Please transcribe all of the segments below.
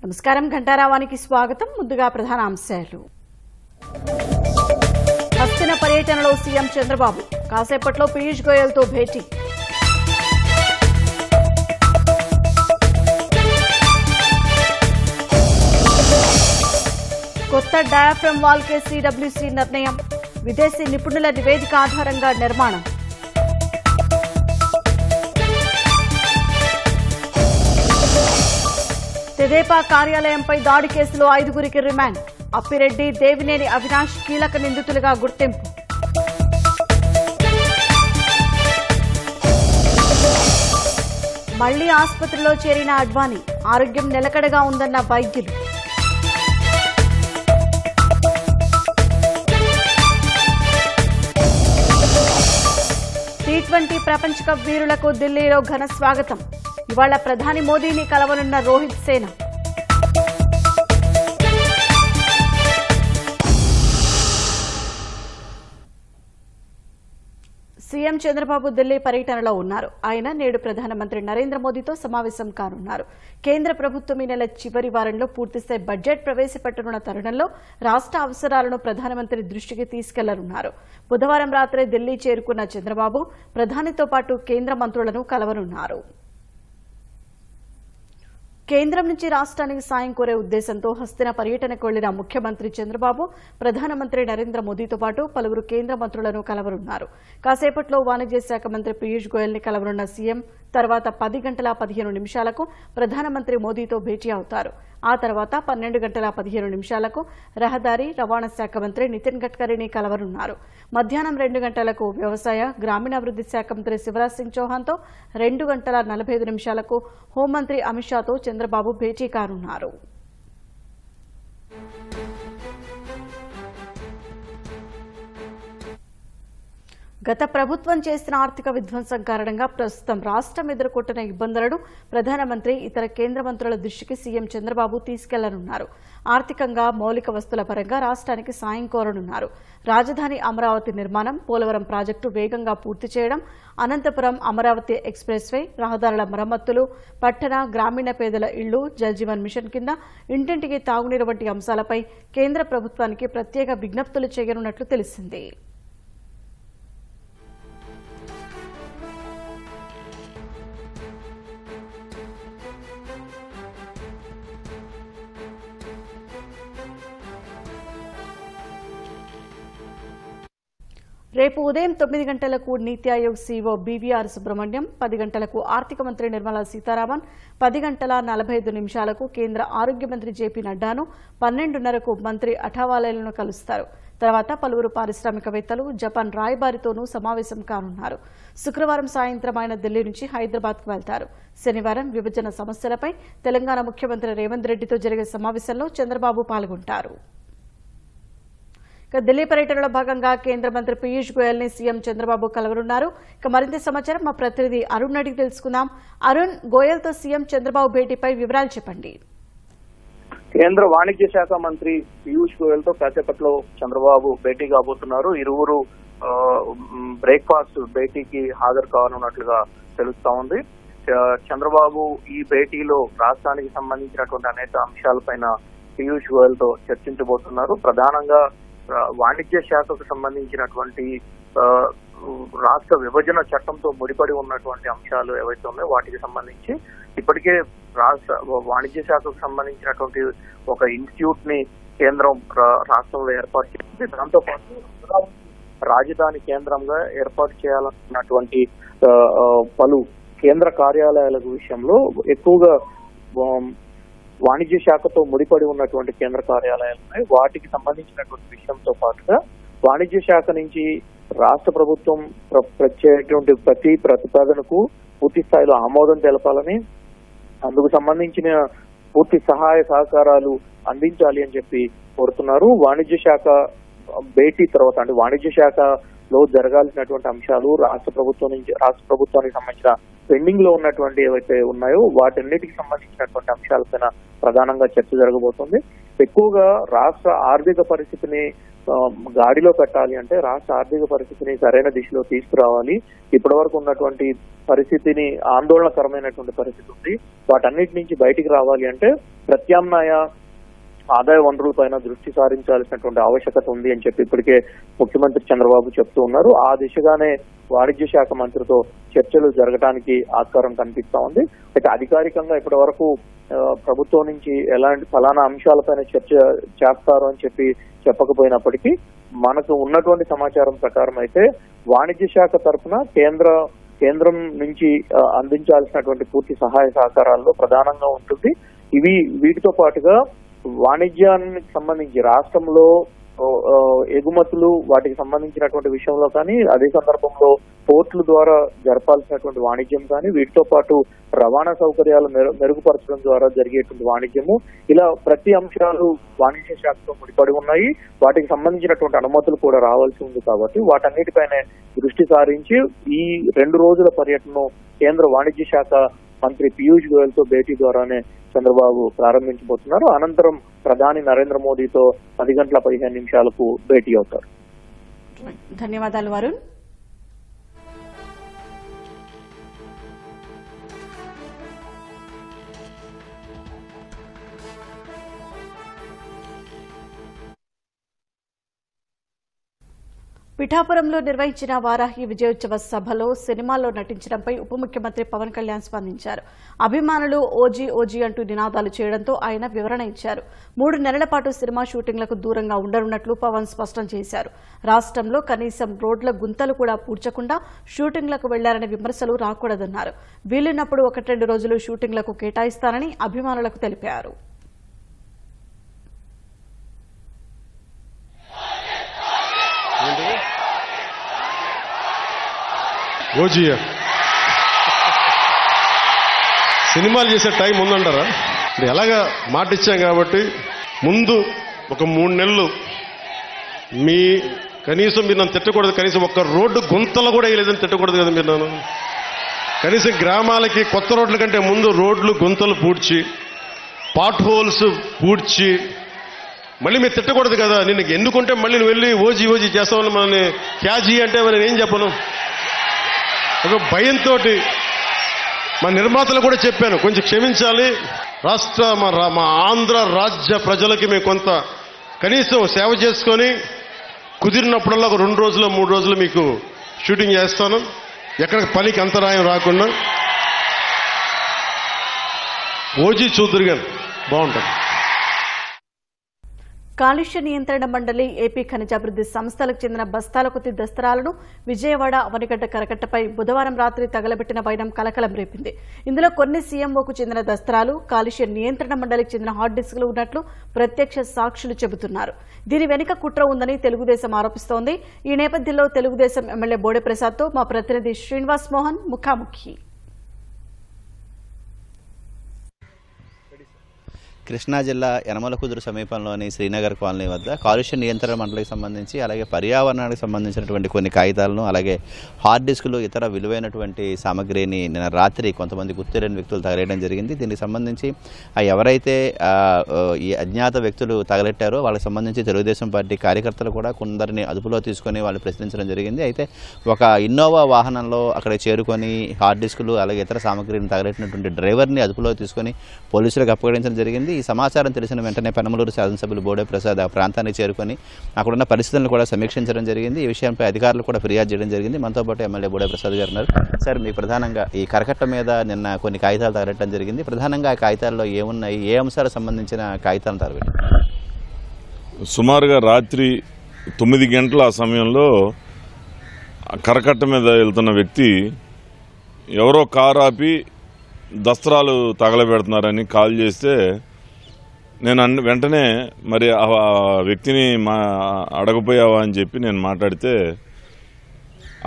నమస్కారం ఘంటారావానికి స్వాగతం. ముందుగా ప్రధాన అంశాలు. హస్తిన పర్యటనలో సీఎం చంద్రబాబు కాసేపట్లో పీయూష్ గోయల్ తో భేటీ. కొత్త డయాఫ్రమ్ వాల్ కే సిడబ్ల్యూసీ నిర్ణయం, విదేశీ నిపుణుల నివేదిక ఆధారంగా నిర్మాణం. తెదేపా కార్యాలయంపై దాడి కేసులో 5గురికి రిమాండ్, అప్పిరెడ్డి, దేవినేని అవినాష్ కీలక నిందితులుగా గుర్తింపు. మళ్లీ ఆసుపత్రిలో చేరిన అడ్వాణీ, ఆరోగ్యం నిలకడగా ఉందన్న వైద్యులు. T20 ప్రపంచ కప్ వీరులకు ఢిల్లీలో ఘన స్వాగతం. ఇవాళ ప్రధాని మోదీని కలవనున్న రోహిత్ సేన. సీఎం చంద్రబాబు ఢిల్లీ పర్యటనలో ఉన్నారు. ఆయన నేడు ప్రధానమంత్రి నరేంద్ర మోదీతో సమావేశం కానున్నారు. కేంద్ర ప్రభుత్వం ఈ నెల చివరి వారంలో పూర్తిస్థాయి బడ్జెట్ ప్రవేశపెట్టనున్న తరుణంలో రాష్ట్ర అవసరాలను ప్రధానమంత్రి దృష్టికి తీసుకెళ్లనున్నారు. బుధవారం రాత్రి ఢిల్లీ చేరుకున్న చంద్రబాబు ప్రధానితో పాటు కేంద్ర మంత్రులను కలవనున్నారు. కేంద్రం నుంచి రాష్ట్రానికి సాయం కోరే ఉద్దేశంతో హస్తిన పర్యటనకు వెళ్లిన ముఖ్యమంత్రి చంద్రబాబు ప్రధానమంత్రి నరేంద్ర మోదీతో పాటు పలువురు కేంద్ర మంత్రులను కలవనున్నారు. కాసేపట్లో వాణిజ్య శాఖ మంత్రి పీయూష్ గోయల్ ని కలవనున్న సీఎం తర్వాత 10:15 ప్రధానమంత్రి మోదీతో భేటీ అవుతారు. ఆ తర్వాత 12:15 రహదారి రవాణా శాఖ మంత్రి నితిన్ గడ్కరీని కలవనున్నారు. మధ్యాహ్నం 2 గంటలకు వ్యవసాయ గ్రామీణాభివృద్ది శాఖ మంత్రి శివరాజ్ సింగ్ చౌహాన్తో 2:45 హోంమంత్రి అమిత్ షాతో చంద్రబాబు భేటీ కానున్నారు. గత ప్రభుత్వం చేసిన ఆర్థిక విధ్వంసం కారణంగా ప్రస్తుతం రాష్ట్రం ఎదుర్కొంటున్న ఇబ్బందులను ప్రధానమంత్రి ఇతర కేంద్ర మంత్రుల దృష్టికి సీఎం చంద్రబాబు తీసుకెళ్లనున్నారు. ఆర్థికంగా మౌలిక వస్తుల పరంగా రాష్ట్రానికి సాయం కోరనున్నారు. రాజధాని అమరావతి నిర్మాణం, పోలవరం ప్రాజెక్టు వేగంగా పూర్తి చేయడం, అనంతపురం అమరావతి ఎక్స్ప్రెస్ వే, రహదారుల మరమ్మతులు, పట్టణ గ్రామీణ పేదల ఇళ్లు, జల్ జీవన్ మిషన్ కింద ఇంటింటికి తాగునీరు వంటి అంశాలపై కేంద్ర ప్రభుత్వానికి ప్రత్యేక విజ్ఞప్తులు చేయనున్నట్లు తెలిసింది. రేపు ఉదయం 9 గంటలకు నీతి ఆయోగ్ సీఈఓ బీవీఆర్ సుబ్రహ్మణ్యం, 10 గంటలకు ఆర్థిక మంత్రి నిర్మలా సీతారామన్, 10:45 కేంద్ర ఆరోగ్య మంత్రి జేపీ నడ్డాను, 12:30కు మంత్రి అఠావాలేలను కలుస్తారు. తర్వాత పలువురు పారిశ్రామికవేత్తలు, జపాన్ రాయబారితోనూ సమావేశం కానున్నారు. శుక్రవారం సాయంత్రం ఆయన ఢిల్లీ నుంచి హైదరాబాద్కు వెళ్తారు. శనివారం విభజన సమస్యలపై తెలంగాణ ముఖ్యమంత్రి రేవంత్ రెడ్డితో జరిగే సమావేశంలో చంద్రబాబు పాల్గొంటారు. ఢిల్లీ పర్యటనలో భాగంగా కేంద్ర మంత్రి పీయూష్ గోయల్ ని సీఎం చంద్రబాబు కలవనున్నారు. మరింత సమాచారం మా ప్రతినిధి అరుణ్ అడిగి తెలుసుకుందాం. అరుణ్, గోయల్ తో సీఎం చంద్రబాబు భేటీపై వివరాలు చెప్పండి. కేంద్ర వాణిజ్య శాఖ మంత్రి పీయూష్ గోయల్ తో కాసేపట్లో చంద్రబాబు భేటీ కాబోతున్నారు. ఇరువురు బ్రేక్ఫాస్ట్ భేటీకి హాజరు కానున్నట్లుగా తెలుస్తా ఉంది. చంద్రబాబు ఈ భేటీలో రాష్ట్రానికి సంబంధించినటువంటి అనేక అంశాలపైన పీయూష్ గోయల్ తో చర్చించబోతున్నారు. ప్రధానంగా వాణిజ్య శాఖకు సంబంధించినటువంటి రాష్ట్ర విభజన చట్టంతో ముడిపడి ఉన్నటువంటి అంశాలు ఏవైతే ఉన్నాయో వాటికి సంబంధించి ఇప్పటికే రాష్ట్ర వాణిజ్య శాఖకు సంబంధించినటువంటి ఒక ఇన్స్టిట్యూట్ ని కేంద్రం రాష్ట్రంలో ఏర్పాటు చేసింది. దాంతో పాటు రాజధాని కేంద్రంగా ఏర్పాటు చేయాలన్నటువంటి పలు కేంద్ర కార్యాలయాల విషయంలో ఎక్కువగా వాణిజ్య శాఖతో ముడిపడి ఉన్నటువంటి కేంద్ర కార్యాలయాలు ఉన్నాయి. వాటికి సంబంధించినటువంటి విషయంతో పాటుగా వాణిజ్య శాఖ నుంచి రాష్ట్ర ప్రభుత్వం ప్రత్యేకటువంటి ప్రతి ప్రతిపాదనకు పూర్తి స్థాయిలో ఆమోదం తెలపాలని, అందుకు సంబంధించిన పూర్తి సహాయ సహకారాలు అందించాలి అని చెప్పి కోరుతున్నారు. వాణిజ్య శాఖ భేటీ తర్వాత అంటే వాణిజ్య శాఖలో జరగాల్సినటువంటి అంశాలు రాష్ట్ర ప్రభుత్వానికి సంబంధించిన పెండింగ్ లో ఉన్నటువంటి ఏవైతే ఉన్నాయో వాటన్నిటికి సంబంధించినటువంటి అంశాలపైన ప్రధానంగా చర్చ జరగబోతోంది. ఎక్కువగా రాష్ట్ర ఆర్థిక పరిస్థితిని గాడిలో పెట్టాలి అంటే రాష్ట్ర ఆర్థిక పరిస్థితిని సరైన దిశలో తీసుకురావాలి. ఇప్పటి వరకు ఉన్నటువంటి పరిస్థితిని ఆందోళనకరమైనటువంటి పరిస్థితి ఉంది. వాటన్నిటి నుంచి బయటికి రావాలి అంటే ప్రత్యామ్నాయ ఆదాయ వనరులపైన దృష్టి సారించాల్సినటువంటి ఆవశ్యకత ఉంది అని చెప్పి ఇప్పటికే ముఖ్యమంత్రి చంద్రబాబు చెప్తూ ఉన్నారు. ఆ దిశగానే వాణిజ్య శాఖ మంత్రితో చర్చలు జరగడానికి ఆస్కారం కనిపిస్తా ఉంది. అయితే అధికారికంగా ఇప్పటి వరకు ప్రభుత్వం నుంచి ఎలాంటి ఫలానా అంశాలపైన చర్చ చేస్తారు అని చెప్పి చెప్పకపోయినప్పటికీ మనకు ఉన్నటువంటి సమాచారం ప్రకారం అయితే వాణిజ్య శాఖ తరఫున కేంద్రం నుంచి అందించాల్సినటువంటి పూర్తి సహాయ సహకారాల్లో ప్రధానంగా ఉంటుంది. వీటితో పాటుగా వాణిజ్యానికి సంబంధించి రాష్ట్రంలో ఎగుమతులు వాటికి సంబంధించినటువంటి విషయంలో కానీ, అదే సందర్భంలో పోర్టుల ద్వారా జరపాల్సినటువంటి వాణిజ్యం కానీ, వీటితో పాటు రవాణా సౌకర్యాలు మెరుగుపరచడం ద్వారా జరిగేటువంటి వాణిజ్యము, ఇలా ప్రతి అంశాలు వాణిజ్య శాఖతో ముడిపడి ఉన్నాయి. వాటికి సంబంధించినటువంటి అనుమతులు కూడా రావాల్సి ఉంది. కాబట్టి వాటన్నిటిపైనే దృష్టి సారించి ఈ 2 రోజుల పర్యటనను కేంద్ర వాణిజ్య శాఖ మంత్రి పీయూష్ గోయల్ తో భేటీ ద్వారానే చంద్రబాబు ప్రారంభించబోతున్నారు. అనంతరం ప్రధాని నరేంద్ర మోదీతో 10:15 భేటీ అవుతారు. ధన్యవాదాలు వరుణ్. పిఠాపురంలో నిర్వహించిన వారాహి విజయోత్సవ సభలో సినిమాల్లో నటించడంపై ఉప ముఖ్యమంత్రి పవన్ కళ్యాణ్ స్పందించారు. అభిమానులు ఓజీ ఓజీ అంటూ నినాదాలు చేయడంతో ఆయన వివరణ ఇచ్చారు. 3 నెలల పాటు సినిమా షూటింగ్లకు దూరంగా ఉండనున్నట్లు పవన్ స్పష్టం చేశారు. రాష్ట్రంలో కనీసం రోడ్ల గుంతలు కూడా పూడ్చకుండా షూటింగ్లకు వెళ్లారనే విమర్శలు రాకూడదన్నారు. వీలున్నప్పుడు 1-2 రోజులు షూటింగ్లకు కేటాయిస్తానని అభిమానులకు తెలిపారు. ఓజీయా సినిమాలు చేసే టైం ఉందంటారా? ఎలాగా మాట ఇచ్చాం కాబట్టి ముందు ఒక 3 నెలలు కనీసం మీరు నన్ను తిట్టకూడదు. కనీసం ఒక్క రోడ్డు గుంతలు కూడా వేయలేదని తిట్టకూడదు కదా మీరు నన్ను. కనీసం గ్రామాలకి కొత్త రోడ్ల కంటే ముందు రోడ్లు గుంతలు పూడ్చి, పాట్ హోల్స్ పూడ్చి, మళ్ళీ మీరు తిట్టకూడదు కదా. నిన్ను ఎన్నుకుంటే మళ్ళీ నువ్వు వెళ్ళి ఓజీ ఓజీ చేస్తామని మనల్ని క్యాజీ అంటే నేను ఏం చెప్పను. ఒక భయంతో మా నిర్మాతలు కూడా చెప్పాను, కొంచెం క్షమించాలి. మా ఆంధ్ర రాజ్య ప్రజలకి మేము కొంత కనీసం సేవ చేసుకొని కుదిరినప్పుడల్లా ఒక 2 రోజులు 3 రోజులు మీకు షూటింగ్ చేస్తాను, ఎక్కడ పనికి అంతరాయం రాకుండా. ఓజీ చూద్దరు కానీ బాగుంటుంది. కాలుష్య నియంత్రణ మండలి, ఏపీ ఖనిజాభివృద్ది సంస్థలకు చెందిన బస్తాల కొద్ది దస్త్రాలను విజయవాడ అవనిగడ్డ కరకట్టపై బుధవారం రాత్రి తగలబెట్టిన వైనం కలకలం రేపింది. ఇందులో కొన్ని సీఎంఓకు చెందిన దస్త్రాలు, కాలుష్య నియంత్రణ మండలికి చెందిన హార్డ్ డిస్కులు ఉన్నట్లు ప్రత్యక్ష సాక్షులు చెబుతున్నారు. దీని వెనుక కుట్ర ఉందని తెలుగుదేశం ఆరోపిస్తోంది. ఈ నేపథ్యంలో తెలుగుదేశం ఎమ్మెల్యే బోడే ప్రసాద్తో మా ప్రతినిధి శ్రీనివాస్ మోహన్ ముఖాముఖి. కృష్ణా జిల్లా యనమలకుదురు సమీపంలోని శ్రీనగర్ కాలనీ వద్ద కాలుష్య నియంత్రణ మండలికి సంబంధించి, అలాగే పర్యావరణానికి సంబంధించినటువంటి కొన్ని కాగితాలను, అలాగే హార్డ్ డిస్కులు, ఇతర విలువైనటువంటి సామగ్రిని నిన్న రాత్రి కొంతమంది గుర్తులేని వ్యక్తులు తగలేయడం జరిగింది. దీనికి సంబంధించి ఎవరైతే ఈ అజ్ఞాత వ్యక్తులు తగలెట్టారో వాళ్ళకి సంబంధించి తెలుగుదేశం పార్టీ కార్యకర్తలు కూడా కొందరిని అదుపులో తీసుకొని వాళ్ళు ప్రశ్నించడం జరిగింది. అయితే ఒక ఇన్నోవా వాహనంలో అక్కడ చేరుకొని హార్డ్ డిస్కులు, అలాగే ఇతర సామగ్రిని తగలెట్టినటువంటి డ్రైవర్ని అదుపులో తీసుకొని పోలీసులకు అప్పగించడం జరిగింది. ఈ సమాచారం తెలిసిన వెంటనే పెనమలూరు శాసనసభ్యులు బోడే ప్రసాద్ ఆ ప్రాంతానికి చేరుకొని అక్కడున్న పరిస్థితులను కూడా సమీక్షించడం జరిగింది. ఈ విషయంపై అధికారులు కూడా ఫిర్యాదు చేయడం జరిగింది. మనతో పాటు ఎమ్మెల్యే బోడే ప్రసాద్ గారు ఉన్నారు. సార్, మీకు ప్రధానంగా ఈ కరకట్ట మీద నిన్న కొన్ని కాగితాలు తగలెట్టడం జరిగింది. ప్రధానంగా ఆ కాగితాల్లో ఏమున్నాయి, ఏ అంశాలకు సంబంధించిన కాగితాలను తగలెట్టారు? సుమారుగా రాత్రి 9 గంటల ఆ సమయంలో కరకట్ట మీద వెళ్తున్న వ్యక్తి ఎవరో కారు ఆపి దస్త్రాలు తగలబెడుతున్నారని కాల్ చేస్తే నేను వెంటనే మరి ఆ వ్యక్తిని అడగపోయావా అని చెప్పి నేను మాట్లాడితే,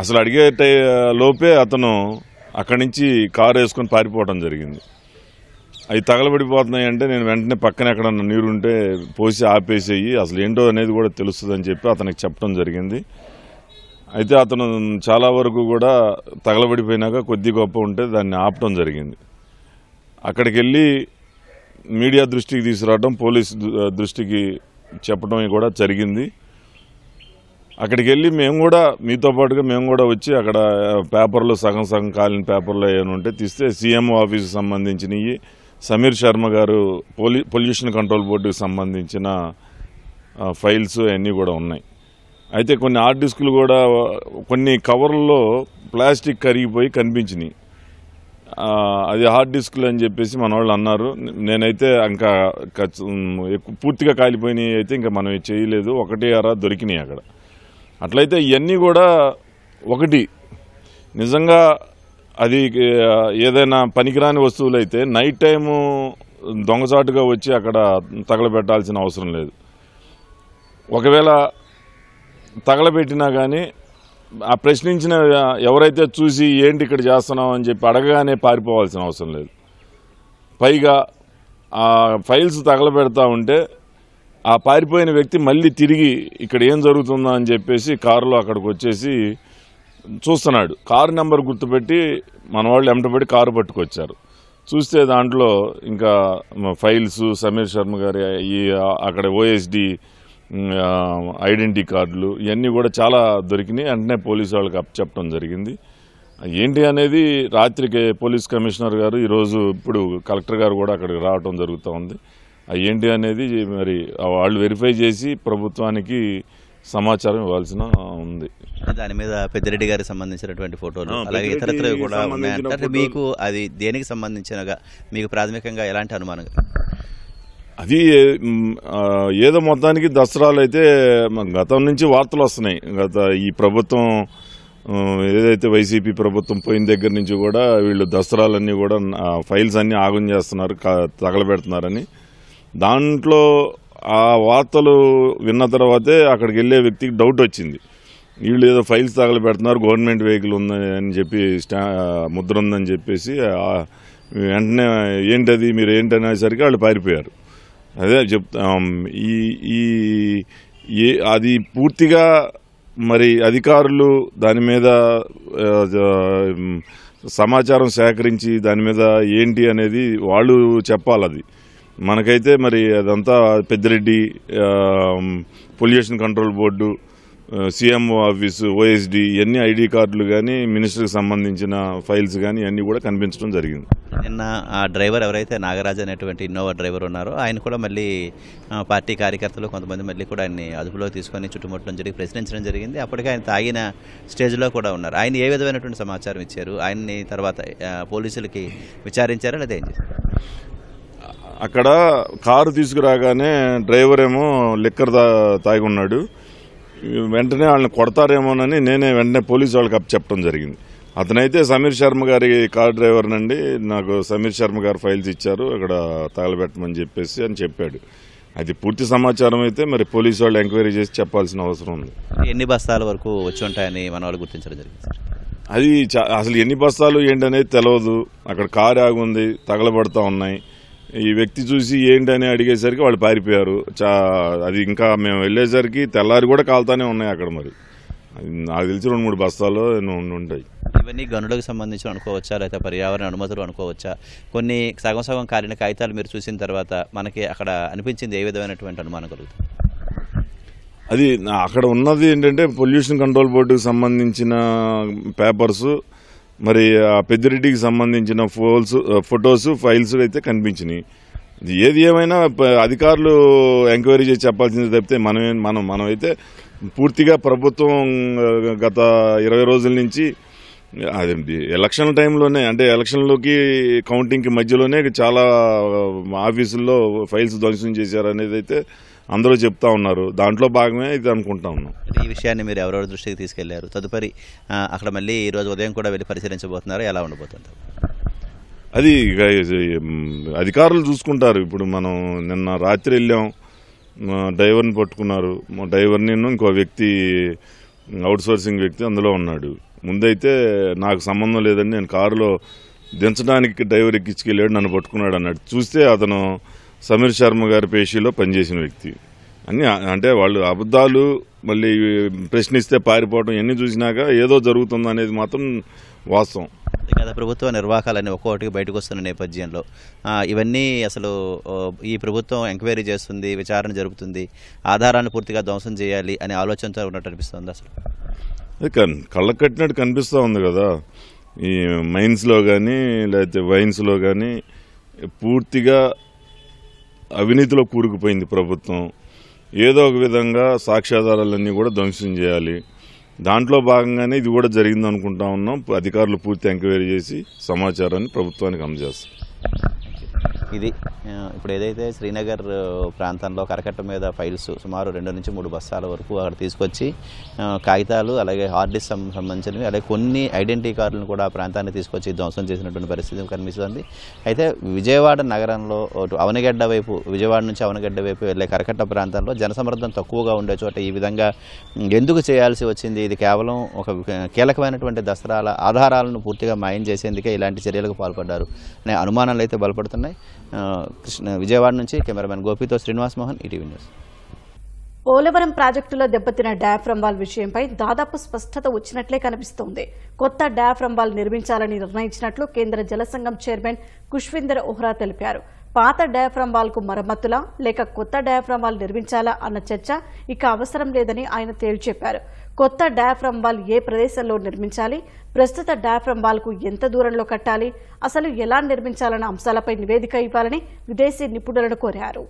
అసలు అడిగే లోపే అతను అక్కడి నుంచి కారు వేసుకొని పారిపోవడం జరిగింది. అవి తగలబడిపోతున్నాయి అంటే నేను వెంటనే పక్కన ఎక్కడన్నా నీరుంటే పోసి ఆపేసేయి, అసలు ఏంటో అనేది కూడా తెలుస్తుందని చెప్పి అతనికి చెప్పడం జరిగింది. అయితే అతను చాలా వరకు కూడా తగలబడిపోయినాక కొద్ది గొప్ప ఉంటే దాన్ని ఆపడం జరిగింది. అక్కడికి వెళ్ళి మీడియా దృష్టికి తీసుకురావడం, పోలీసు దృష్టికి చెప్పడం కూడా జరిగింది. అక్కడికి వెళ్ళి మేము కూడా మీతో పాటుగా మేము కూడా వచ్చి అక్కడ పేపర్లు సగం సగం కాలిన పేపర్లు ఏమైనా ఉంటే తీస్తే సీఎం ఆఫీస్కి సంబంధించినవి, సమీర్ శర్మ గారు పొల్యూషన్ కంట్రోల్ బోర్డుకి సంబంధించిన ఫైల్స్ అన్నీ కూడా ఉన్నాయి. అయితే కొన్ని హార్డ్ డిస్కులు కూడా కొన్ని కవర్లలో ప్లాస్టిక్ కరిగిపోయి కనిపించినాయి. అది హార్డ్ డిస్కులు అని చెప్పేసి మన వాళ్ళు అన్నారు. నేనైతే ఇంకా పూర్తిగా కాలిపోయినాయి అయితే ఇంకా మనం చేయలేదు, ఒకటి అరా దొరికినాయి అక్కడ. అట్లయితే ఇవన్నీ కూడా ఒకటి నిజంగా అది ఏదైనా పనికిరాని వస్తువులు అయితే నైట్ టైము దొంగచాటుగా వచ్చి అక్కడ తగలబెట్టాల్సిన అవసరం లేదు. ఒకవేళ తగలబెట్టినా కానీ ఆ ప్రశ్నించిన ఎవరైతే చూసి ఏంటి ఇక్కడ చేస్తున్నాం అని చెప్పి అడగగానే పారిపోవాల్సిన అవసరం లేదు. పైగా ఆ ఫైల్స్ తగలబెడతా ఉంటే ఆ పారిపోయిన వ్యక్తి మళ్ళీ తిరిగి ఇక్కడ ఏం జరుగుతుందో అని చెప్పేసి కారులో అక్కడికి వచ్చేసి చూస్తున్నాడు. కారు నెంబర్ గుర్తుపెట్టి మన వాళ్ళు వెంటబడి కారు పట్టుకొచ్చారు. చూస్తే దాంట్లో ఇంకా ఫైల్స్, సమీర్ శర్మ గారి ఈ అక్కడ OSD ఐడెంటిటీ కార్డులు ఇవన్నీ కూడా చాలా దొరికినాయి. వెంటనే పోలీసు వాళ్ళకి అప్పచెప్పడం జరిగింది. ఏంటి అనేది రాత్రికి పోలీస్ కమిషనర్ గారు ఈరోజు ఇప్పుడు కలెక్టర్ గారు కూడా అక్కడికి రావడం జరుగుతూ ఉంది. ఏంటి అనేది మరి వాళ్ళు వెరిఫై చేసి ప్రభుత్వానికి సమాచారం ఇవ్వాల్సిన ఉంది. దాని మీద పెద్దిరెడ్డి గారికి సంబంధించినటువంటి ఫోటోలు అలాగే ఇతరత్ర కూడా ఉన్నాయంటే మీకు అది దేనికి సంబంధించినగా మీకు ప్రాథమికంగా ఎలాంటి అనుమానం? అది ఏదో మొత్తానికి దసరాలు అయితే గతం నుంచి వార్తలు వస్తున్నాయి. ఈ ప్రభుత్వం ఏదైతే వైసీపీ ప్రభుత్వం పోయిన దగ్గర నుంచి కూడా వీళ్ళు దసరాలన్నీ కూడా ఫైల్స్ అన్నీ ఆగం చేస్తున్నారు, తగలబెడుతున్నారని. దాంట్లో ఆ వార్తలు విన్న తర్వాతే అక్కడికి వెళ్ళే వ్యక్తికి డౌట్ వచ్చింది. వీళ్ళు ఏదో ఫైల్స్ తగలబెడుతున్నారు, గవర్నమెంట్ వెహికల్ ఉందని అని చెప్పి ముద్ర ఉందని చెప్పేసి వెంటనే ఏంటది మీరు ఏంటనేసరికి వాళ్ళు పారిపోయారు. అదే చెప్తాం. అది పూర్తిగా మరి అధికారులు దాని మీద సమాచారం సేకరించి దాని మీద ఏంటి అనేది వాళ్ళు చెప్పాలి. అది మనకైతే మరి అదంతా Peddireddy, pollution control board, CM office, OSD ఇవన్నీ ఐడి కార్డులు కానీ మినిస్టర్కి సంబంధించిన ఫైల్స్ కానీ ఇవన్నీ కూడా కనిపించడం జరిగింది. నిన్న ఆ డ్రైవర్ ఎవరైతే నాగరాజు అనేటువంటి ఇన్నోవా డ్రైవర్ ఉన్నారో ఆయన కూడా మళ్ళీ పార్టీ కార్యకర్తలు కొంతమంది మళ్ళీ కూడా ఆయన్ని అదుపులో తీసుకొని చుట్టుముట్టడం జరిగి ప్రశ్నించడం జరిగింది. అప్పటికే ఆయన తాగిన స్టేజ్లో కూడా ఉన్నారు. ఆయన ఏ విధమైనటువంటి సమాచారం ఇచ్చారు? ఆయన్ని తర్వాత పోలీసులకి విచారించారా లేదా ఏం చేశారు? అక్కడ కారు తీసుకురాగానే డ్రైవర్ ఏమో లిక్కర్ తాగి ఉన్నాడు. వెంటనే వాళ్ళని కొడతారేమోనని నేనే వెంటనే పోలీసు వాళ్ళకి చెప్పడం జరిగింది. అతనైతే సమీర్ శర్మ గారి కార్ డ్రైవర్ నండి, నాకు సమీర్ శర్మ గారు ఫైల్స్ ఇచ్చారు అక్కడ తగలబెట్టమని చెప్పేసి అని చెప్పాడు. అది పూర్తి సమాచారం అయితే మరి పోలీసు వాళ్ళు ఎంక్వైరీ చేసి చెప్పాల్సిన అవసరం ఉంది. ఎన్ని బస్తాల వరకు వచ్చి ఉంటాయని మన వాళ్ళు గుర్తించడం జరిగింది? అది అసలు ఎన్ని బస్తాలు ఏంటనేది తెలియదు. అక్కడ కారు ఆగుంది, తగలబడతా ఉన్నాయి. ఈ వ్యక్తి చూసి ఏంటని అడిగేసరికి వాళ్ళు పారిపోయారు. అది ఇంకా మేము వెళ్ళేసరికి తెల్లారి కూడా కాలుతానే ఉన్నాయి అక్కడ. మరి నాకు తెలిసి 2-3 బస్తాలు ఉంటాయి. ఇవన్నీ గనులకు సంబంధించి అనుకోవచ్చా లేకపోతే పర్యావరణ అనుమతులు అనుకోవచ్చా? కొన్ని సగం సగం కాలిన కాగితాలు మీరు చూసిన తర్వాత మనకి అక్కడ అనిపించింది ఏ విధమైనటువంటి అనుమానం కలుగుతుంది? అది అక్కడ ఉన్నది ఏంటంటే పొల్యూషన్ కంట్రోల్ బోర్డుకి సంబంధించిన పేపర్స్, మరి ఆ పెద్దిరెడ్డికి సంబంధించిన ఫొటోస్, ఫైల్స్ అయితే కనిపించినాయి. ఏది ఏమైనా అధికారులు ఎంక్వైరీ చేసి చెప్పాల్సింది తప్పితే మనమైతే పూర్తిగా ప్రభుత్వం గత 20 రోజుల నుంచి అది ఎలక్షన్ టైంలోనే, అంటే ఎలక్షన్లోకి కౌంటింగ్కి మధ్యలోనే చాలా ఆఫీసుల్లో ఫైల్స్ ధ్వంసం చేశారనేది అయితే అందరూ చెప్తా ఉన్నారు. దాంట్లో భాగమే ఇది అనుకుంటా ఉన్నాం. ఈ విషయాన్ని మీరు ఎవరెవరి దృష్టికి తీసుకెళ్లారు? తదుపరి అక్కడ మళ్ళీ ఈ రోజు ఉదయం కూడా వెళ్ళి పరిశీలించబోతున్నారు, ఎలా ఉండబోతుంది? అది అధికారులు చూసుకుంటారు. ఇప్పుడు మనం నిన్న రాత్రి వెళ్ళాం, డ్రైవర్ని పట్టుకున్నారు. డ్రైవర్ని ఇంకో వ్యక్తి, అవుట్ సోర్సింగ్ వ్యక్తి అందులో ఉన్నాడు. ముందైతే నాకు సంబంధం లేదండి, నేను కారులో దించడానికి డ్రైవర్ ఎక్కించుకెళ్ళాడు, నన్ను పట్టుకున్నాడు అన్నాడు. చూస్తే అతను సమీర్ శర్మ గారి పేషీలో పనిచేసిన వ్యక్తి. అన్ని అంటే వాళ్ళు అబద్ధాలు, మళ్ళీ ప్రశ్నిస్తే పారిపోవడం ఇవన్నీ చూసినాక ఏదో జరుగుతుంది అనేది మాత్రం వాస్తవం. గత ప్రభుత్వ నిర్వాహకాలన్నీ ఒక్కొక్కటికి బయటకు వస్తున్న నేపథ్యంలో ఇవన్నీ అసలు ఈ ప్రభుత్వం ఎంక్వైరీ చేస్తుంది, విచారణ జరుపుతుంది, ఆధారాన్ని పూర్తిగా ధ్వంసం చేయాలి అనే ఆలోచనతో ఉన్నట్టు అనిపిస్తుంది. అసలు కళ్ళకు కట్టినట్టు కనిపిస్తూ ఉంది కదా. ఈ మైన్స్లో కానీ లేకపోతే వైన్స్లో కానీ పూర్తిగా అవినీతిలో కూరుకుపోయింది ప్రభుత్వం. ఏదో ఒక విధంగా సాక్ష్యాధారాలన్నీ కూడా ధ్వంసం చేయాలి. దాంట్లో భాగంగానే ఇది కూడా జరిగింది అనుకుంటా ఉన్నాం. అధికారులు పూర్తి ఎంక్వైరీ చేసి సమాచారాన్ని ప్రభుత్వానికి అందజేస్తారు. ఇది ఇప్పుడు ఏదైతే శ్రీనగర్ ప్రాంతంలో కరకట్ట మీద ఫైల్స్ సుమారు 2 నుంచి 3 బస్తాల వరకు అక్కడ తీసుకొచ్చి కాగితాలు అలాగే హార్డ్ డిస్క్ సంబంధించినవి అలాగే కొన్ని ఐడెంటిటీ కార్డులను కూడా ఆ ప్రాంతాన్ని తీసుకొచ్చి ధ్వంసం చేసినటువంటి పరిస్థితి కనిపిస్తుంది. అయితే విజయవాడ నగరంలో అవనగడ్డ వైపు, విజయవాడ నుంచి అవనగడ్డ వైపు వెళ్ళే కరకట్ట ప్రాంతంలో జనసమర్థం తక్కువగా ఉండే చోట ఈ విధంగా ఎందుకు చేయాల్సి వచ్చింది? ఇది కేవలం ఒక కీలకమైనటువంటి దసరాల ఆధారాలను పూర్తిగా మాయం చేసేందుకే ఇలాంటి చర్యలకు పాల్పడ్డారు అనే అనుమానాలు అయితే బలపడుతున్నాయి. విజయవాడ నుంచి కెమెరామెన్ గోపితో శ్రీనివాస్ మోహన్, ఈటీవీ న్యూస్. పోలవరం ప్రాజెక్టులో దెబ్బతిన్న డయాఫ్రమ్ వాల్ విషయంపై దాదాపు స్పష్టత వచ్చినట్లే కనిపిస్తోంది. కొత్త డయాఫ్రమ్ వాల్ నిర్మించాలని నిర్ణయించినట్లు కేంద్ర జలసంఘం చైర్మన్ ఖుష్విందర్ ఓహ్రా తెలిపారు. పాత డయాఫ్రమ్ వాల్ కు మరమ్మతులా లేక కొత్త డయాఫ్రమ్ వాల్ నిర్మించాలా అన్న చర్చ ఇక అవసరం లేదని ఆయన తేల్చెప్పారు. కొత్త డయాఫ్రమ్ వాల్ ఏ ప్రదేశంలో నిర్మించాలి, ప్రస్తుత డయాఫ్రమ్ వాల్ కు ఎంత దూరంలో కట్టాలి, అసలు ఎలా నిర్మించాలన్న అంశాలపై నివేదిక ఇవ్వాలని విదేశీ నిపుణులను కోరారు.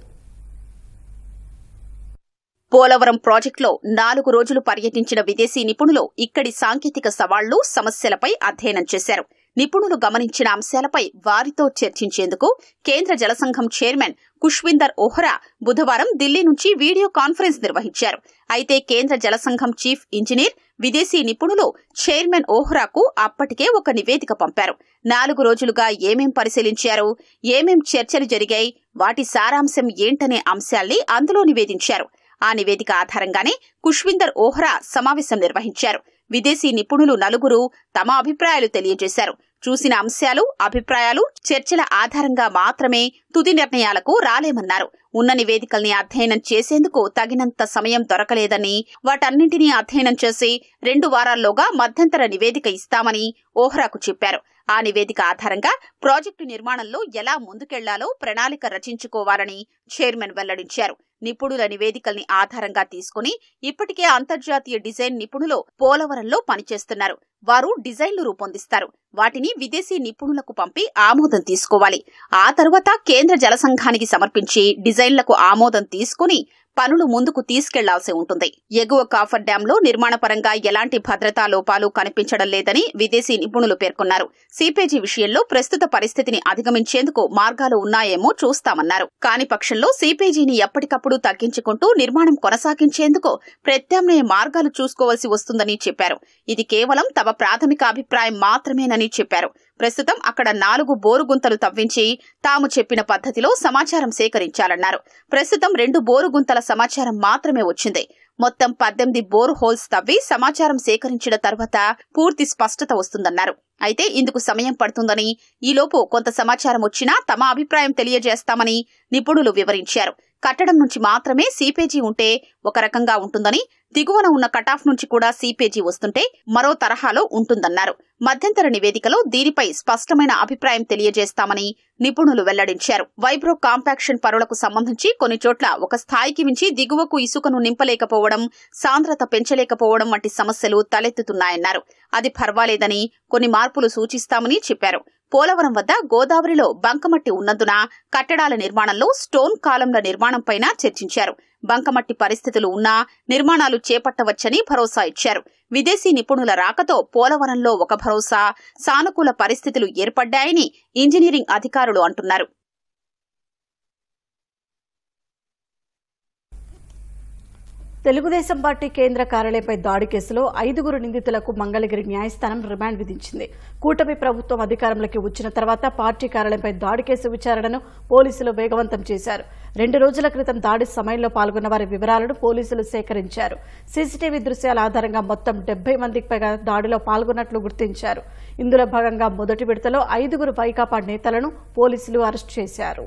పోలవరం ప్రాజెక్టులో 4 రోజులు పర్యటించిన విదేశీ నిపుణులు ఇక్కడి సాంకేతిక సవాళ్లు, సమస్యలపై అధ్యయనం చేశారు. నిపుణులు గమనించిన అంశాలపై వారితో చర్చించేందుకు కేంద్ర జలసంఘం చైర్మన్ ఖుష్విందర్ ఓహ్రా బుధవారం ఢిల్లీ నుంచి వీడియో కాన్ఫరెన్స్ నిర్వహించారు. అయితే కేంద్ర జలసంఘం చీఫ్ ఇంజనీర్, విదేశీ నిపుణులు చైర్మన్ ఓహ్రాకు అప్పటికే ఒక నివేదిక పంపారు. 4 రోజులుగా ఏమేం పరిశీలించారు, ఏమేం చర్చలు జరిగాయి, వాటి సారాంశం ఏంటనే అంశాల్ని అందులో నివేదించారు. ఆ నివేదిక ఆధారంగానే ఖుష్విందర్ ఓహ్రా సమావేశం నిర్వహించారు. విదేశీ నిపుణులు 4 తమ అభిప్రాయాలు తెలియజేశారు. చూసిన అంశాలు, అభిప్రాయాలు, చర్చల ఆధారంగా మాత్రమే తుది నిర్ణయాలకు రాలేమన్నారు. ఉన్న నివేదికల్ని అధ్యయనం చేసేందుకు తగినంత సమయం దొరకలేదని, వాటన్నింటినీ అధ్యయనం చేసి 2 వారాల్లోగా మధ్యంతర నివేదిక ఇస్తామని ఓహ్రాకు చెప్పారు. ఆ నివేదిక ఆధారంగా ప్రాజెక్టు నిర్మాణంలో ఎలా ముందుకెళ్లాలో ప్రణాళిక రచించుకోవాలని చైర్మన్ వెల్లడించారు. నిపుణుల నివేదికల్ని ఆధారంగా తీసుకుని ఇప్పటికే అంతర్జాతీయ డిజైన్ నిపుణులు పోలవరంలో పనిచేస్తున్నారు. వారు డిజైన్లు రూపొందిస్తారు. వాటిని విదేశీ నిపుణులకు పంపి ఆమోదం తీసుకోవాలి. ఆ తరువాత కేంద్ర జలసంఘానికి సమర్పించి డిజైన్లకు ఆమోదం తీసుకుని పనులు ముందుకు తీసుకెళ్లాల్సి ఉంటుంది. ఎగువ కాఫర్ డ్యాంలో నిర్మాణపరంగా ఎలాంటి భద్రతా లోపాలు కనిపించడం లేదని విదేశీ నిపుణులు పేర్కొన్నారు. సీపేజీ విషయంలో ప్రస్తుత పరిస్థితిని అధిగమించేందుకు మార్గాలు ఉన్నాయేమో చూస్తామన్నారు. కాని పక్షంలో సీపేజీని ఎప్పటికప్పుడు తగ్గించుకుంటూ నిర్మాణం కొనసాగించేందుకు ప్రత్యామ్నాయ మార్గాలు చూసుకోవాల్సి వస్తుందని చెప్పారు. ఇది కేవలం తమ ప్రాథమిక అభిప్రాయం మాత్రమేనని చెప్పారు. ప్రస్తుతం అక్కడ 4 బోరు గుంతలు తవ్వించి తాము చెప్పిన పద్ధతిలో సమాచారం సేకరించాలన్నారు. ప్రస్తుతం 2 బోరు గుంతల సమాచారం మాత్రమే వచ్చింది. మొత్తం 18 బోర్ హోల్స్ తవ్వి సమాచారం సేకరించిన తర్వాత పూర్తి స్పష్టత వస్తుందన్నారు. అయితే ఇందుకు సమయం పడుతుందని, ఈలోపు కొంత సమాచారం వచ్చినా తమ అభిప్రాయం తెలియజేస్తామని నిపుణులు వివరించారు. కట్టడం నుంచి మాత్రమే సీపేజీ ఉంటే ఒక రకంగా ఉంటుందని, దిగువన ఉన్న కటాఫ్ నుంచి కూడా సీపేజీ వస్తుంటే మరో తరహాలో ఉంటుందన్నారు. మధ్యంతర నివేదికలో దీనిపై స్పష్టమైన అభిప్రాయం తెలియజేస్తామని నిపుణులు వెల్లడించారు. వైబ్రో కాంపాక్షన్ పనులకు సంబంధించి కొన్ని చోట్ల ఒక స్థాయికి మించి దిగువకు ఇసుకను నింపలేకపోవడం, సాంద్రత పెంచలేకపోవడం వంటి సమస్యలు తలెత్తుతున్నాయన్నారు. అది పర్వాలేదని, కొన్ని మార్పులు సూచిస్తామని చెప్పారు. పోలవరం వద్ద గోదావరిలో బంకమట్టి ఉన్నందున కట్టడాల నిర్మాణంలో స్టోన్ కాలంల నిర్మాణంపై చర్చించారు. బంకమట్టి పరిస్థితులు ఉన్నా నిర్మాణాలు చేపట్టవచ్చని భరోసా ఇచ్చారు. విదేశీ నిపుణుల రాకతో పోలవరంలో ఒక భరోసా, సానుకూల పరిస్థితులు ఏర్పడ్డాయని ఇంజనీరింగ్ అధికారులు అంటున్నారు. తెలుగుదేశం పార్టీ కేంద్ర కార్యాలయంపై దాడి కేసులో 5 నిందితులకు మంగళగిరి న్యాయస్థానం రిమాండ్ విధించింది. కూటమి ప్రభుత్వం అధికారంలోకి వచ్చిన తర్వాత పార్టీ కార్యాలయంపై దాడి కేసు విచారణను పోలీసులు వేగవంతం చేశారు. 2 రోజుల క్రితం దాడి సమయంలో పాల్గొన్న వారి వివరాలను పోలీసులు సేకరించారు. సీసీటీవీ దృశ్యాల ఆధారంగా మొత్తం 70 మందికి పైగా దాడిలో పాల్గొన్నట్లు గుర్తించారు. ఇందులో భాగంగా మొదటి విడతలో 5 వైకాపా నేతలను పోలీసులు అరెస్టు చేశారు.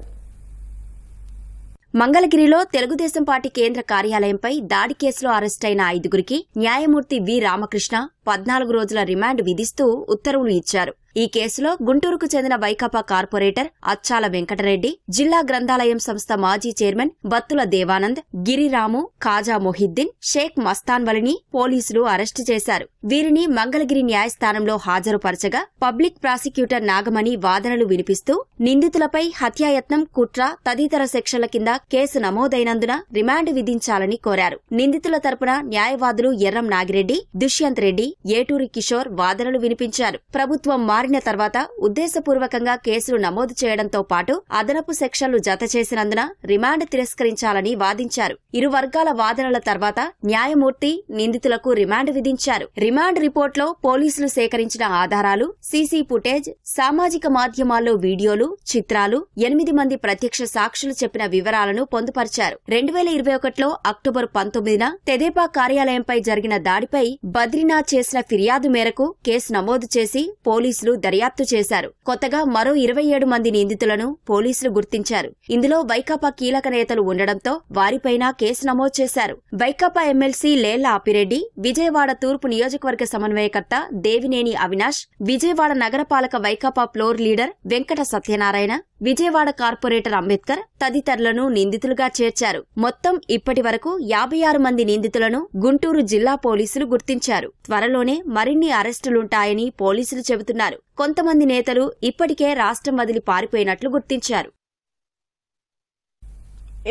మంగళగిరిలో తెలుగుదేశం పార్టీ కేంద్ర కార్యాలయంపై దాడి కేసులో అరెస్టైన 5 న్యాయమూర్తి వి రామకృష్ణ 14 రోజుల రిమాండ్ విధిస్తూ ఉత్తర్వులు ఇచ్చారు. ఈ కేసులో గుంటూరుకు చెందిన వైకాపా కార్పొరేటర్ అచ్చాల వెంకటరెడ్డి, జిల్లా గ్రంథాలయం సంస్థ మాజీ చైర్మన్ బత్తుల దేవానంద్, గిరిరాము, ఖాజా మొహిద్దీన్, షేక్ మస్తాన్వలిని పోలీసులు అరెస్టు చేశారు. వీరిని మంగళగిరి న్యాయస్థానంలో హాజరుపరచగా పబ్లిక్ ప్రాసిక్యూటర్ నాగమణి వాదనలు వినిపిస్తూ నిందితులపై హత్యాయత్నం, కుట్ర తదితర సెక్షన్ల కింద కేసు నమోదైనందున రిమాండ్ విధించాలని కోరారు. నిందితుల తరపున న్యాయవాదులు ఎర్రం నాగిరెడ్డి, దుష్యంత్ రెడ్డి, ఏటూరి కిషోర్ వాదనలు వినిపించారు. ప్రభుత్వం మారిన తర్వాత ఉద్దేశపూర్వకంగా కేసులు నమోదు చేయడంతో పాటు అదనపు సెక్షన్లు జత చేసినందున రిమాండ్ తిరస్కరించాలని వాదించారు. ఇరు వర్గాల వాదనల తర్వాత న్యాయమూర్తి నిందితులకు రిమాండ్ విధించారు. రిమాండ్ రిపోర్ట్లో పోలీసులు సేకరించిన ఆధారాలు, సీసీ ఫుటేజ్, సామాజిక మాధ్యమాల్లో వీడియోలు, చిత్రాలు, 8 మంది ప్రత్యక్ష సాక్షులు చెప్పిన వివరాలను పొందుపరిచారు. 2021లో అక్టోబర్ 19న తెదేపా కార్యాలయంపై జరిగిన దాడిపై బద్రీనాథ్ చేసిన ఫిర్యాదు మేరకు కేసు నమోదు చేసి పోలీసులు దర్యాప్తు చేశారు. కొత్తగా మరో 27 మంది నిందితులను పోలీసులు గుర్తించారు. ఇందులో వైకాపా కీలక నేతలు ఉండడంతో వారిపైన కేసు నమోదు చేశారు. వైకాపా ఎమ్మెల్సీ లేళ్ల ఆపిరెడ్డి, విజయవాడ తూర్పు నియోజకవర్గ సమన్వయకర్త దేవినేని అవినాష్, విజయవాడ నగరపాలక Vaikapa floor leader Venkata Satyanarayana, Vijayawada corporator Ambedkar తదితరులను నిందితులుగా చేర్చారు. మొత్తం ఇప్పటి వరకు 56 మంది నిందితులను గుంటూరు జిల్లా పోలీసులు గుర్తించారు. త్వరలోనే మరిన్ని అరెస్టులుంటాయని పోలీసులు చెబుతున్నారు. కొంతమంది నేతలు ఇప్పటికే రాష్ట్రం వదిలి పారిపోయినట్లు గుర్తించారు.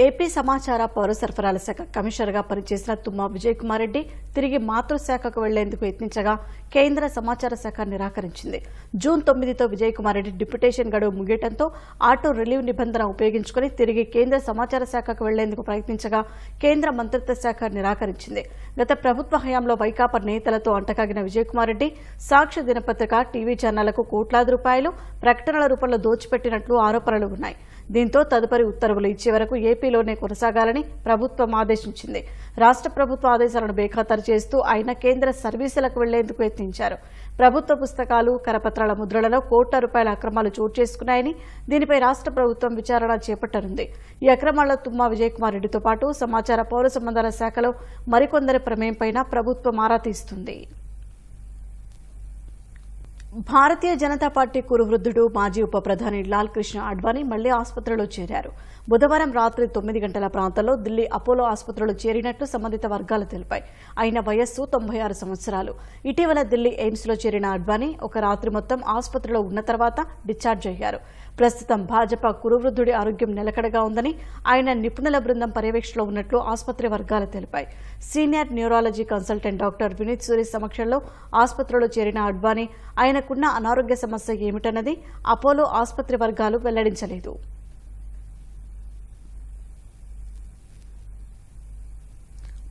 ఏపీ సమాచార పౌర సరఫరాల శాఖ కమిషనర్గా పనిచేసిన తుమ్మా విజయ్ కుమార్ రెడ్డి తిరిగి మాతృశాఖకు వెళ్లేందుకు యత్నించగా కేంద్ర సమాచార శాఖ నిరాకరించింది. జూన్ 9తో విజయ్ కుమార్ రెడ్డి డిప్యుటేషన్ గడువు ముగియడంతో ఆటో రిలీవ్ నిబంధన ఉపయోగించుకుని తిరిగి కేంద్ర సమాచార శాఖకు వెళ్లేందుకు ప్రయత్నించగా కేంద్ర మంత్రిత్వ శాఖ నిరాకరించింది. గత ప్రభుత్వ హయాంలో వైకాపా నేతలతో అంటకాగిన విజయ్ కుమార్ రెడ్డి సాక్షి దినపత్రిక, టీవీ ఛానళ్లకు కోట్లాది రూపాయలు ప్రకటనల రూపంలో దోచిపెట్టినట్లు ఆరోపణలు ఉన్నాయి. దీంతో తదుపరి ఉత్తర్వులు ఇచ్చే వరకు ఏపీలోనే కొనసాగాలని ప్రభుత్వం ఆదేశించింది. రాష్ట్ర ప్రభుత్వ ఆదేశాలను బేఖాతరు చేస్తూ ఆయన కేంద్ర సర్వీసులకు వెళ్లేందుకు యత్నించారు. ప్రభుత్వ పుస్తకాలు, కరపత్రాల ముద్రలలో కోట్ల రూపాయల అక్రమాలు చోటు చేసుకున్నాయని, దీనిపై రాష్ట్ర ప్రభుత్వం విచారణ చేపట్టనుంది. ఈ అక్రమాల్లో తుమ్మా విజయ్ కుమార్ రెడ్డితో పాటు సమాచార పౌర సంబంధాల శాఖలో మరికొందరి ప్రమేయంపైన ప్రభుత్వం ఆరా తీస్తుంది. భారతీయ జనతా పార్టీ కురువృద్ధుడు మాజీ ఉప ప్రధాని లాల్ కృష్ణ అడ్వాణీ మళ్లీ ఆసుపత్రిలో చేరారు. బుధవారం రాత్రి 9 గంటల ప్రాంతంలో ఢిల్లీ అపోలో ఆసుపత్రిలో చేరినట్లు సంబంధిత వర్గాలు తెలిపాయి. ఆయన వయస్సు 96 సంవత్సరాలు. ఇటీవల ఢిల్లీ ఎయిమ్స్లో చేరిన అడ్వాణీ ఒక రాత్రి మొత్తం ఆసుపత్రిలో ఉన్న తర్వాత డిశ్చార్జ్ అయ్యారు. ప్రస్తుతం భాజపా కురువృద్ధుడి ఆరోగ్యం నిలకడగా ఉందని, ఆయన నిపుణుల బృందం పర్యవేక్షణలో ఉన్నట్లు ఆసుపత్రి వర్గాలు తెలిపాయి. Senior neurology consultant doctor Vineet Suri సమక్షంలో ఆసుపత్రిలో చేరిన అడ్వాణీ ఆయనకున్న అనారోగ్య సమస్య ఏమిటన్నది అపోలో ఆసుపత్రి వర్గాలు వెల్లడించలేదు.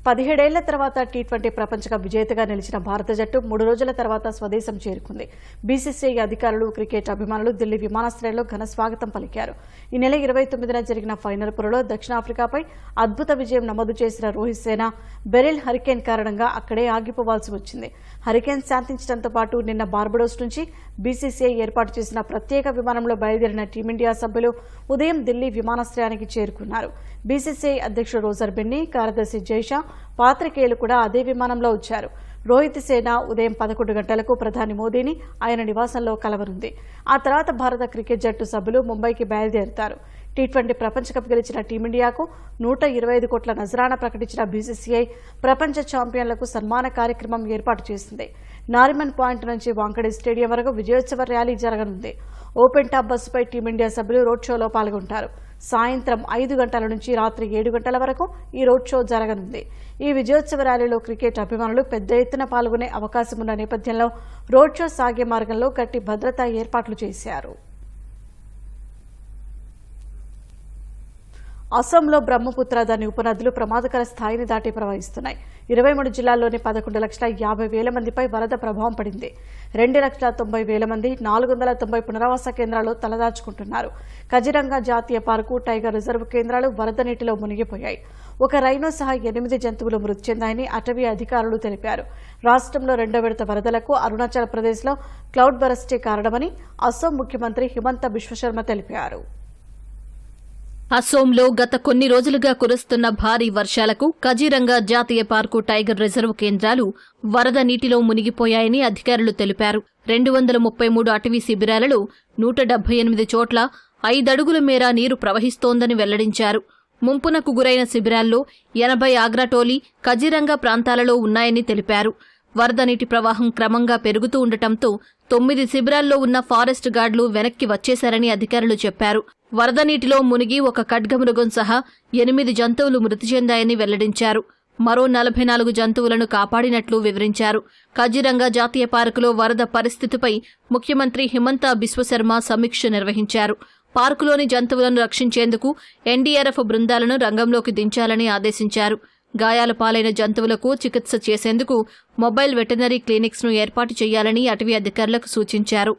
పదిహేడేళ్ల తర్వాత టీ20 ప్రపంచ కప్ విజేతగా నిలిచిన భారత జట్టు 3 రోజుల తర్వాత స్వదేశం చేరుకుంది. బీసీసీఐ అధికారులు, క్రికెట్ అభిమానులు ఢిల్లీ విమానాశ్రయంలో ఘన స్వాగతం పలికారు. ఈ నెల 29న జరిగిన ఫైనల్ పోరులో దక్షిణాఫ్రికాపై అద్భుత విజయం నమోదు చేసిన రోహిత్ సేన బెరిల్ హరికేన్ కారణంగా అక్కడే ఆగిపోవాల్సి వచ్చింది. హరికేన్ శాంతించడంతో పాటు నిన్న బార్బడోస్ నుంచి బీసీసీఐ ఏర్పాటు చేసిన ప్రత్యేక విమానంలో బయలుదేరిన టీమిండియా సభ్యులు ఉదయం ఢిల్లీ విమానాశ్రయానికి చేరుకున్నారు. బీసీసీఐ అధ్యక్షుడు రోజర్ బెన్నీ, కార్యదర్శి జైషా, పాత్రికేయులు కూడా అదే విమానంలో వచ్చారు. రోహిత్ సేన ఉదయం 11 గంటలకు ప్రధాని మోదీని ఆయన నివాసంలో కలవనుంది. ఆ తర్వాత భారత క్రికెట్ జట్టు సభ్యులు ముంబైకి బయలుదేరుతారు. టీ20 ప్రపంచ కప్ గెలిచిన టీమిండియాకు 125 కోట్ల నజరానా ప్రకటించిన బీసీసీఐ ప్రపంచ ఛాంపియన్లకు సన్మాన కార్యక్రమం ఏర్పాటు చేసింది. నారిమన్ పాయింట్ నుంచి వాంకడే స్టేడియం వరకు విజయోత్సవ ర్యాలీ జరగనుంది. ఓపెన్ టాప్ బస్సుపై టీమిండియా సభ్యులు రోడ్ షోలో పాల్గొంటారు. సాయంత్రం 5 గంటల నుంచి రాత్రి 7 గంటల వరకు ఈ రోడ్ షో జరగనుంది. ఈ విజయోత్సవ ర్యాలీలో క్రికెట్ అభిమానులు పెద్ద ఎత్తున పాల్గొనే అవకాశం ఉన్న నేపథ్యంలో రోడ్ షో సాగే మార్గంలో గట్టి భద్రతా ఏర్పాట్లు చేశారు. అసోంలో బ్రహ్మపుత్ర దాని ఉపనదులు ప్రమాదకర స్థాయిని దాటి ప్రవహిస్తున్నాయి. 23 జిల్లాల్లోని 11,50,000 మందిపై వరద ప్రభావం పడింది. 2,90,000 మంది 490 పునరావాస కేంద్రాల్లో తలదాచుకుంటున్నారు. కజిరంగా జాతీయ పార్కు, టైగర్ రిజర్వ్ కేంద్రాలు వరద నీటిలో మునిగిపోయాయి. ఒక రైనో సహా 8 జంతువులు మృతి చెందాయని అటవీ అధికారులు తెలిపారు. రాష్ట్రంలో 2వ విడత వరదలకు అరుణాచల్ ప్రదేశ్లో క్లౌడ్ బరస్టే కారణమని అసోం ముఖ్యమంత్రి హిమంత బిశ్వశర్మ తెలిపారు. అసోంలో గత కొన్ని రోజులుగా కురుస్తున్న భారీ వర్షాలకు కజిరంగా జాతీయ పార్కు, టైగర్ రిజర్వ్ కేంద్రాలు వరద నీటిలో మునిగిపోయాయని అధికారులు తెలిపారు. 233 అటవీ శిబిరాలలో 178 చోట్ల 5 అడుగుల మేర నీరు ప్రవహిస్తోందని వెల్లడించారు. ముంపునకు గురైన శిబిరాల్లో 80 ఆగ్రాటోలి, కజిరంగా ప్రాంతాలలో ఉన్నాయని తెలిపారు. వరద నీటి ప్రవాహం క్రమంగా పెరుగుతూ ఉండటంతో 9 శిబిరాల్లో ఉన్న ఫారెస్ట్ గార్డులు వెనక్కి వచ్చేశారని అధికారులు చెప్పారు. వరద నీటిలో మునిగి ఒక ఖడ్గమృగం సహా 8 జంతువులు మృతి చెందాయని వెల్లడించారు. మరో 44 జంతువులను కాపాడినట్లు వివరించారు. కజిరంగా జాతీయ పార్కులో వరద పరిస్థితిపై ముఖ్యమంత్రి హిమంత బిశ్వశర్మ సమీక్ష నిర్వహించారు. పార్కులోని జంతువులను రక్షించేందుకు ఎన్డీఆర్ఎఫ్ బృందాలను రంగంలోకి దించాలని ఆదేశించారు. గాయాల పాలైన జంతువులకు చికిత్స చేసేందుకు మొబైల్ వెటర్నరీ క్లినిక్స్ ను ఏర్పాటు చేయాలని అటవీ అధికారులకు సూచించారు.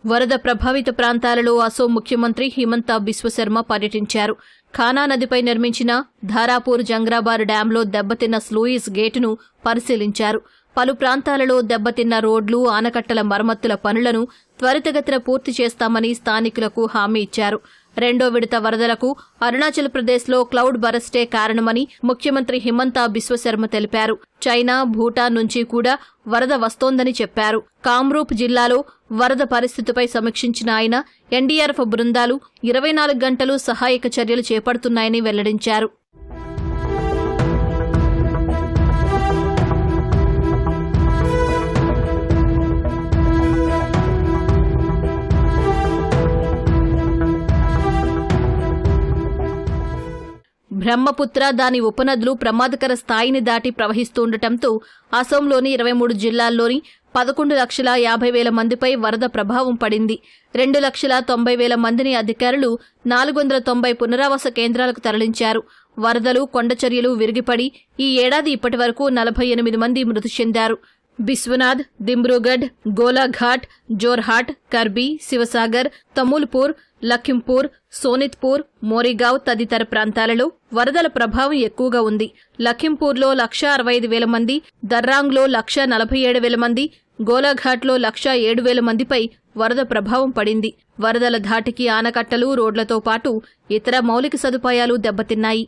వరద ప్రభావిత ప్రాంతాలలో అసోం ముఖ్యమంత్రి హిమంత బిశ్వశర్మ పర్యటించారు. ఖానా నదిపై నిర్మించిన ధారాపూర్ జంగ్రాబార్ డ్యాంలో దెబ్బతిన్న స్లూయిస్ గేటును పరిశీలించారు. పలు ప్రాంతాలలో దెబ్బతిన్న రోడ్లు, ఆనకట్టల మరమ్మతుల పనులను త్వరితగతిన పూర్తి చేస్తామని స్థానికులకు హామీ ఇచ్చారు. రెండో విడత వరదలకు అరుణాచల్ ప్రదేశ్లో క్లౌడ్ బరస్టే కారణమని ముఖ్యమంత్రి హిమంత బిశ్వశర్మ తెలిపారు. చైనా, భూటాన్ నుంచి కూడా వరద వస్తోందని చెప్పారు. కామ్రూప్ జిల్లాలో వరద పరిస్థితిపై సమీక్షించిన ఆయన ఎన్డీఆర్ఎఫ్ బృందాలు 24 గంటలు సహాయక చర్యలు చేపడుతున్నాయని వెల్లడించారు. బ్రహ్మపుత్ర, దాని ఉపనదులు ప్రమాదకర స్థాయిని దాటి ప్రవహిస్తుండటంతో అసోంలోని 23 జిల్లాల్లోని 11,50,000 మందిపై వరద ప్రభావం పడింది. 2,90,000 మందిని అధికారులు 490 పునరావాస కేంద్రాలకు తరలించారు. వరదలు, కొండచర్యలు విరిగిపడి ఈ ఏడాది ఇప్పటివరకు 48 మంది మృతి చెందారు. బిస్వనాథ్, దిబ్రూగఢ్, గోలాఘాట్, జోర్హాట్, కర్బీ, శివసాగర్, తమూల్పూర్, లఖింపూర్, సోనిత్పూర్, మోరిగావ్ తదితర ప్రాంతాలలో వరదల ప్రభావం ఎక్కువగా ఉంది. లఖింపూర్లో 165,000 మంది, దర్రాంగ్లో 147,000 మంది, గోలాఘాట్లో 107,000 మందిపై వరద ప్రభావం పడింది. వరదల ధాటికి ఆనకట్టలు, రోడ్లతో పాటు ఇతర మౌలిక సదుపాయాలు దెబ్బతిన్నాయి.